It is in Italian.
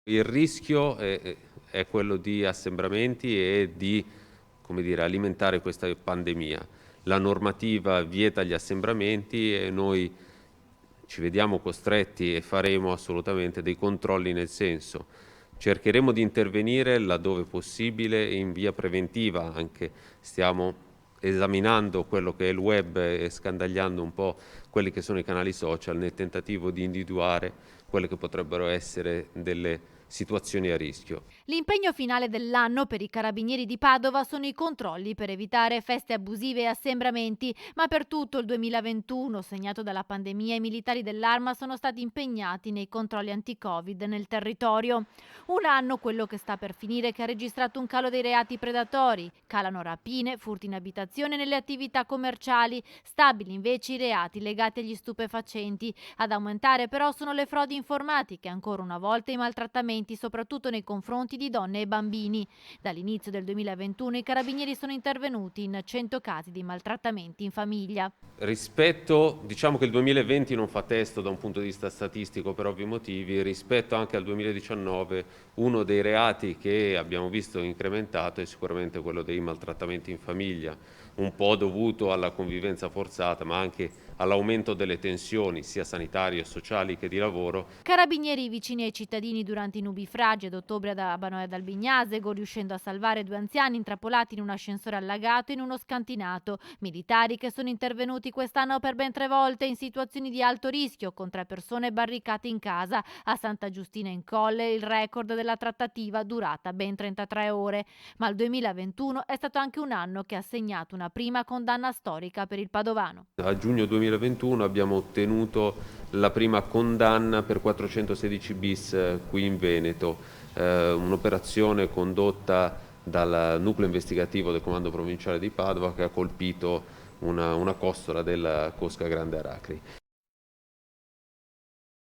Il rischio è quello di assembramenti e di, come dire, alimentare questa pandemia. La normativa vieta gli assembramenti e noi ci vediamo costretti e faremo assolutamente dei controlli nel senso. Cercheremo di intervenire laddove possibile in via preventiva, anche stiamo esaminando quello che è il web e scandagliando un po' quelli che sono i canali social nel tentativo di individuare quelle che potrebbero essere delle situazioni a rischio. L'impegno finale dell'anno per i carabinieri di Padova sono i controlli per evitare feste abusive e assembramenti, ma per tutto il 2021, segnato dalla pandemia, i militari dell'Arma sono stati impegnati nei controlli anti-Covid nel territorio. Un anno, quello che sta per finire, che ha registrato un calo dei reati predatori. Calano rapine, furti in abitazione e nelle attività commerciali. Stabili invece i reati legati agli stupefacenti. Ad aumentare però sono le frodi informatiche, ancora una volta i maltrattamenti, soprattutto nei confronti di donne e bambini. Dall'inizio del 2021 i carabinieri sono intervenuti in 100 casi di maltrattamenti in famiglia. Diciamo che il 2020 non fa testo da un punto di vista statistico per ovvi motivi, rispetto anche al 2019 uno dei reati che abbiamo visto incrementato è sicuramente quello dei maltrattamenti in famiglia, un po' dovuto alla convivenza forzata ma anche all'aumento delle tensioni sia sanitarie, sociali che di lavoro. Carabinieri vicini ai cittadini durante i nubifragi ad ottobre ad Abano e ad Albignasego, riuscendo a salvare 2 anziani intrappolati in un ascensore allagato e in uno scantinato. Militari che sono intervenuti quest'anno per ben 3 volte in situazioni di alto rischio, con 3 persone barricate in casa. A Santa Giustina in Colle il record della trattativa durata ben 33 ore. Ma il 2021 è stato anche un anno che ha segnato una prima condanna storica per il padovano. A giugno 2021 abbiamo ottenuto la prima condanna per 416 bis qui in Veneto, un'operazione condotta dal nucleo investigativo del Comando Provinciale di Padova che ha colpito una costola della Cosca Grande Aracri.